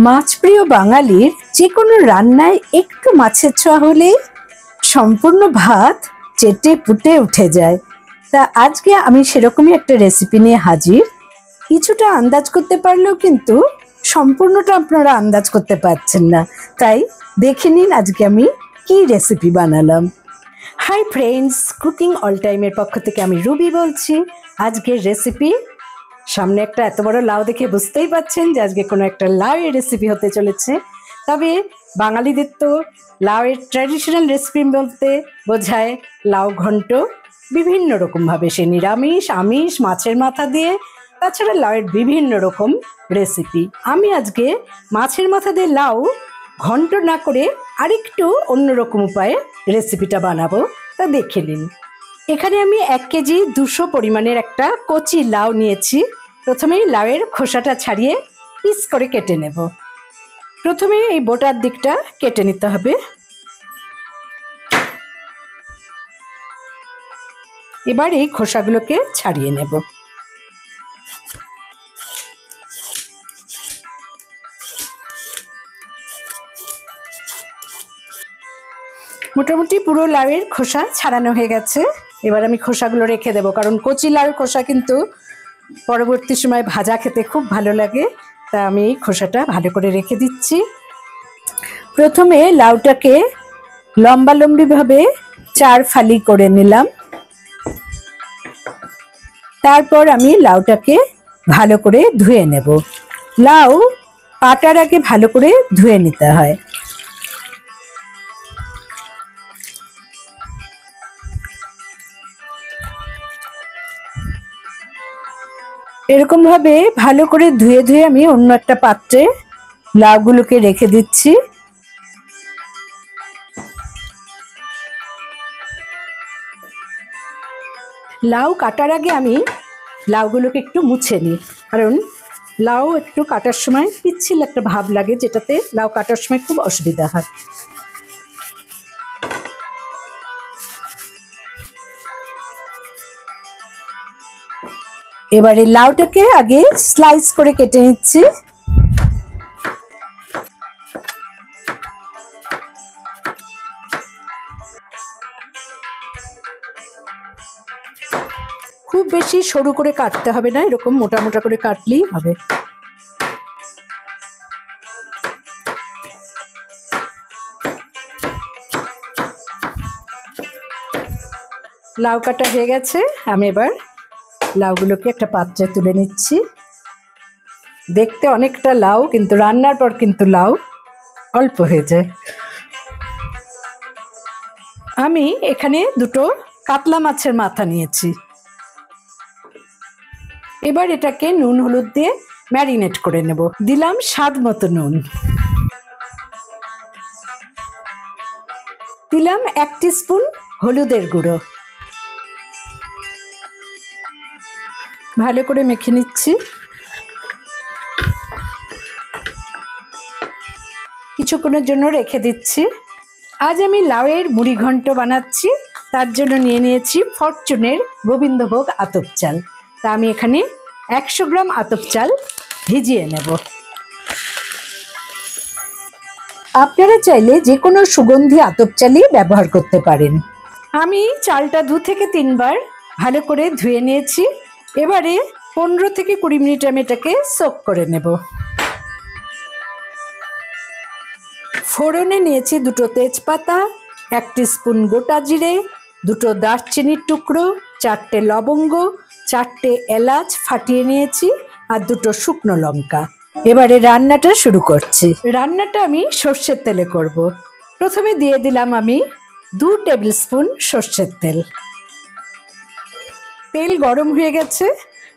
মাছ প্রিয় বাঙালির যে কোনো রান্নায় একটু মাছের ছোঁয়া হলেই সম্পূর্ণ ভাত চেটে পুটে উঠে যায়। তা আজকে আমি সেরকমই একটা রেসিপি নিয়ে হাজির। কিছুটা আন্দাজ করতে পারলেও কিন্তু সম্পূর্ণটা আপনারা আন্দাজ করতে পারছেন না, তাই দেখে নিন আজকে আমি কি রেসিপি বানালাম। হাই ফ্রেন্ডস, কুকিং অল টাইমের পক্ষ থেকে আমি রুবি বলছি। আজকের রেসিপি, সামনে একটা এত বড় লাউ দেখে বুঝতেই পাচ্ছেন যে আজকে কোনো একটা লাউয়ের রেসিপি হতে চলেছে। তবে বাঙালিদের তো লাউয়ের ট্র্যাডিশনাল রেসিপি বলতে বোঝায় লাউ ঘন্ট, বিভিন্ন রকমভাবে, সে নিরামিষ, আমিষ, মাছের মাথা দিয়ে, তাছাড়া লাউয়ের বিভিন্ন রকম রেসিপি। আমি আজকে মাছের মাথা দিয়ে লাউ ঘন্ট না করে আরেকটু অন্যরকম উপায়ে রেসিপিটা বানাবো, তা দেখে নিন। এখানে আমি 1 কেজি 200 পরিমাণের একটা কচি লাউ নিয়েছি। প্রথমেই লাউয়ের খোসাটা ছাড়িয়ে পিস করে কেটে নেব। প্রথমে এই বোটার দিকটা কেটে নিতে হবে। এবার এই খোসাগুলোকে ছাড়িয়ে নেব। মোটামুটি পুরো লাউয়ের খোসা ছাড়ানো হয়ে গেছে। এবার আমি খোসাগুলো রেখে দেবো, কারণ কচি লাউয়ের খোসা কিন্তু পরবর্তী সময় ভাজা খেতে খুব ভালো লাগে। তা আমি এই খোসাটা ভালো করে রেখে দিচ্ছি। প্রথমে লাউটাকে লম্বালম্বিভাবে 4 ফালি করে নিলাম। তারপর আমি লাউটাকে ভালো করে ধুয়ে নেব। লাউ কাটার আগে ভালো করে ধুয়ে নিতে হয়। এরকম ভাবে ভালো করে ধুয়ে ধুয়ে আমি অন্য একটা পাত্রে লাউগুলোকে রেখে দিচ্ছি। লাউ কাটার আগে আমি লাউগুলোকে একটু মুছে নিই, কারণ লাউ একটু কাটার সময় পিচ্ছিল একটা ভাব লাগে, যেটাতে লাউ কাটার সময় খুব অসুবিধা হয়। এবারে লাউটাকে আগে স্লাইস করে কেটে নিচ্ছি। খুব বেশি সরু করে কাটতে হবে না, এরকম মোটা মোটা করে কাটলেই হবে। লাউ কাটা হয়ে গেছে। আমি এবার লাউগুলোকে একটা পাত্রে তুলে নিচ্ছি। দেখতে অনেকটা লাউ, কিন্তু রান্নার পর কিন্তু লাউ অল্প হয়ে যায়। আমি এখানে 2টো কাতলা মাছের মাথা নিয়েছি। এবার এটাকে নুন হলুদ দিয়ে ম্যারিনেট করে নেব। দিলাম স্বাদ মতো নুন, দিলাম 1 টিস্পুন হলুদের গুঁড়ো। ভালো করে মেখে নিচ্ছি। কিছুক্ষণের জন্য রেখে দিচ্ছি। আজ আমি লাউয়ের মুড়ি ঘন্ট বানাচ্ছি। তার জন্য নিয়ে নিয়েছি ফরচুনের গোবিন্দভোগ আতপ চাল। তা আমি এখানে 100 গ্রাম আতপ চাল ভিজিয়ে নেব। আপনারা চাইলে যে কোনো সুগন্ধি আতপ চালই ব্যবহার করতে পারেন। আমি চালটা 2 থেকে 3 বার ভালো করে ধুয়ে নিয়েছি। এবারে 15 থেকে 20 মিনিট আমি এটাকে সোক করে নেব। ফোড়নে নিয়েছি 2টো তেজপাতা, 1 টিস্পুন গোটা জিরে, 2টো দারচিনির টুকরো, 4টে লবঙ্গ, 4টে এলাচ ফাটিয়ে নিয়েছি, আর 2টো শুকনো লঙ্কা। এবারে রান্নাটা শুরু করছি। রান্নাটা আমি সর্ষের তেলে করব। প্রথমে দিয়ে দিলাম আমি 2 টেবিল স্পুন সর্ষের তেল। তেল গরম হয়ে গেছে।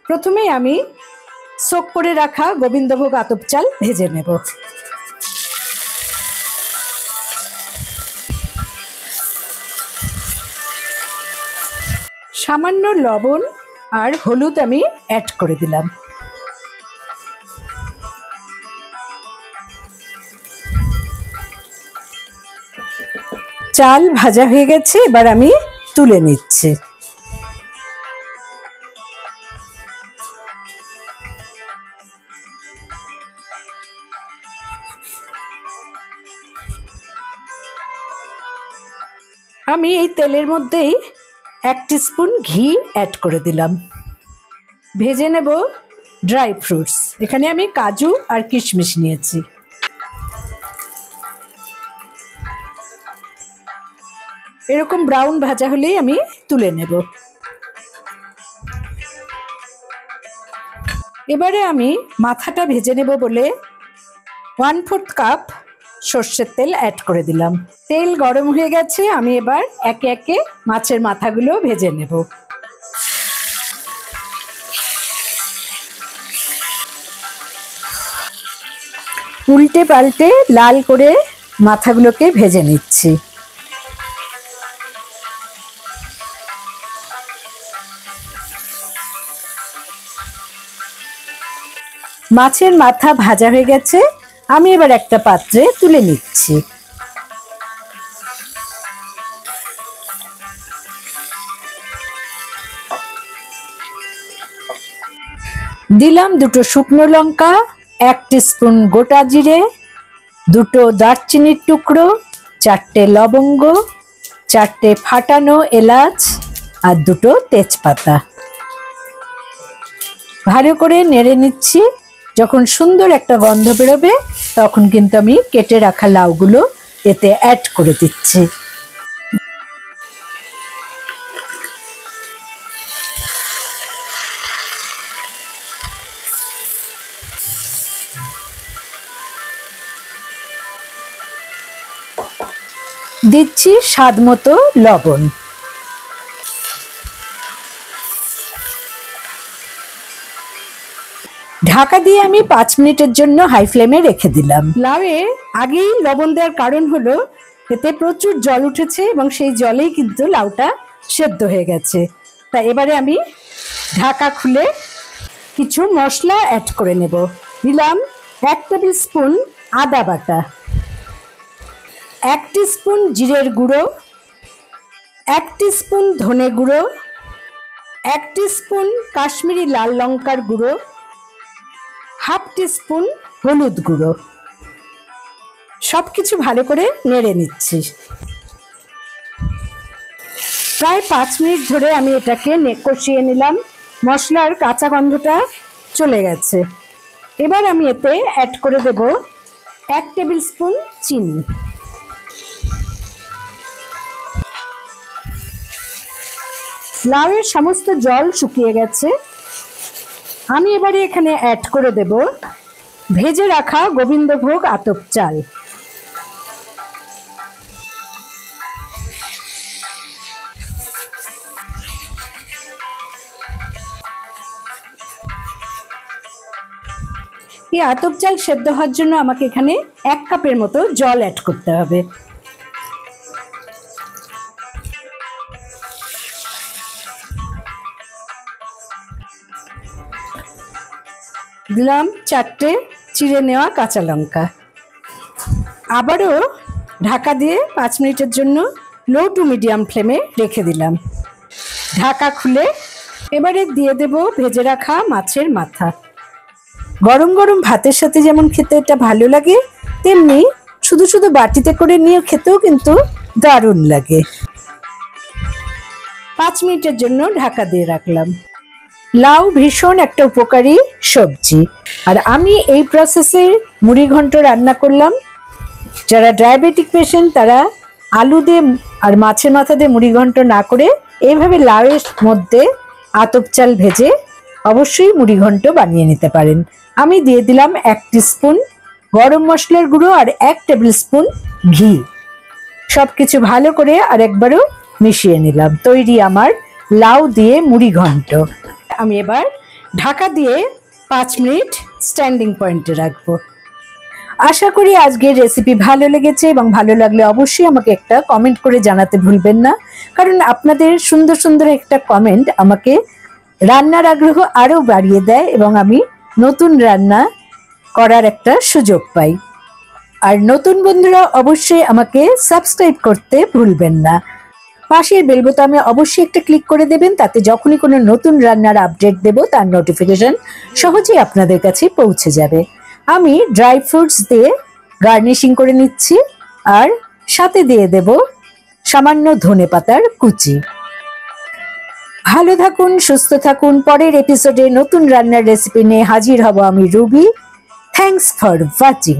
প্রথমেই আমি সোক করে রাখা গোবিন্দভোগ আতপ চাল ভেজে নেব। সামান্য লবণ আর হলুদ আমি অ্যাড করে দিলাম। চাল ভাজা হয়ে গেছে, এবার আমি তুলে নিচ্ছি। আমি এই তেলের মধ্যেই 1 টিস্পুন ঘি অ্যাড করে দিলাম। ভেজে নেব ড্রাই ফ্রুটস। এখানে আমি কাজু আর কিশমিশ নিয়েছি। এরকম ব্রাউন ভাজা হলেই আমি তুলে নেব। এবারে আমি মাথাটা ভেজে নেব বলে 1/4 কাপ সর্ষের তেল অ্যাড করে দিলাম। তেল গরম হয়ে গেছে, আমি এবার একে একে মাছের মাথাগুলো ভেজে নেব। উল্টে পাল্টে লাল করে মাথাগুলোকে ভেজে নিচ্ছি। মাছের মাথা ভাজা হয়ে গেছে, আমি এবার একটা পাত্রে তুলে নিচ্ছি। দিলাম 2 শুকনো লঙ্কা, 1 টিস্পুন গোটা জিরে, 2 দারচিনির টুকরো, 4টে লবঙ্গ, 4টে ফাটানো এলাচ আর 2 তেজপাতা। ভালো করে নেড়ে নিচ্ছি। যখন সুন্দর একটা গন্ধ বেরোবে তখন কিন্তু আমি কেটে রাখা লাউগুলো এতে অ্যাড করে দিচ্ছি। দিচ্ছি স্বাদ মতো লবণ। ঢাকা দিয়ে আমি 5 মিনিটের জন্য হাই ফ্লেমে রেখে দিলাম। লাউয়ে আগেই লবণ দেওয়ার কারণ হলো এতে প্রচুর জল উঠেছে এবং সেই জলেই কিন্তু লাউটা সেদ্ধ হয়ে গেছে। তা এবারে আমি ঢাকা খুলে কিছু মশলা অ্যাড করে নেব। দিলাম 1 টেবিল স্পুন আদা বাটা, 1 টিস্পুন জিরের গুঁড়ো, 1 টিস্পুন ধনে গুঁড়ো, 1 টিস্পুন কাশ্মীরি লাল লঙ্কার গুঁড়ো, 1/2 টিস্পুন হলুদ গুঁড়ো। সবকিছু ভালো করে নেড়ে নিচ্ছি। প্রায় 5 মিনিট ধরে আমি এটাকে কষিয়ে নিলাম। মশলার কাঁচা গন্ধটা চলে গেছে। এবার আমি এতে অ্যাড করে দেব 1 টেবিল স্পুন চিনি। লাউয়ের সমস্ত জল শুকিয়ে গেছে। আমি এবারে এখানে অ্যাড করে দেব ভেজে রাখা গোবিন্দভোগ আতপ চাল। এই আতপ চাল সেদ্ধ হওয়ার জন্য আমাকে এখানে 1 কাপের মতো জল অ্যাড করতে হবে। দিলাম 4টে চিড়ে নেওয়া কাঁচা লঙ্কা। আবারও ঢাকা দিয়ে 5 মিনিটের জন্য লো টু মিডিয়াম ফ্লেমে রেখে দিলাম। ঢাকা খুলে এবারে দিয়ে দেব ভেজে রাখা মাছের মাথা। গরম গরম ভাতের সাথে যেমন খেতে এটা ভালো লাগে, তেমনি শুধু শুধু বাটিতে করে নিয়ে খেতেও কিন্তু দারুণ লাগে। 5 মিনিটের জন্য ঢাকা দিয়ে রাখলাম। লাউ ভীষণ একটা উপকারী সবজি, আর আমি এই প্রসেসে মুড়ি ঘন্ট রান্না করলাম। যারা ডায়াবেটিক পেশেন্ট তারা আলু দিয়ে আর মাছের মাথা দিয়ে মুড়ি ঘন্ট না করে এইভাবে লাউয়ের মধ্যে আতপ চাল ভেজে অবশ্যই মুড়ি ঘন্ট বানিয়ে নিতে পারেন। আমি দিয়ে দিলাম 1 টিস্পুন গরম মশলার গুঁড়ো আর 1 টেবিল স্পুন ঘি। সবকিছু ভালো করে আর একবারও মিশিয়ে নিলাম। তৈরি আমার লাউ দিয়ে মুড়ি ঘন্ট। আমি এবার ঢাকা দিয়ে 5 মিনিট স্ট্যান্ডিং পয়েন্টে রাখবো। আশা করি আজকের রেসিপি ভালো লেগেছে, এবং ভালো লাগলে অবশ্যই আমাকে একটা কমেন্ট করে জানাতে ভুলবেন না, কারণ আপনাদের সুন্দর সুন্দর একটা কমেন্ট আমাকে রান্নার আগ্রহ আরও বাড়িয়ে দেয় এবং আমি নতুন রান্না করার একটা সুযোগ পাই। আর নতুন বন্ধুরা অবশ্যই আমাকে সাবস্ক্রাইব করতে ভুলবেন না। পাশের বেল বোতামে অবশ্যই একটা ক্লিক করে দেবেন, তাতে যখনই কোনো নতুন রান্নার আপডেট দেব তার নোটিফিকেশন সহজেই আপনাদের কাছে পৌঁছে যাবে। আমি ড্রাই ফ্রুটস দিয়ে গার্নিশিং করে নিচ্ছি, আর সাথে দিয়ে দেব সামান্য ধনেপাতার কুচি। ভালো থাকুন, সুস্থ থাকুন। পরের এপিসোডে নতুন রান্নার রেসিপি নিয়ে হাজির হব আমি রুবি। Thanks for watching.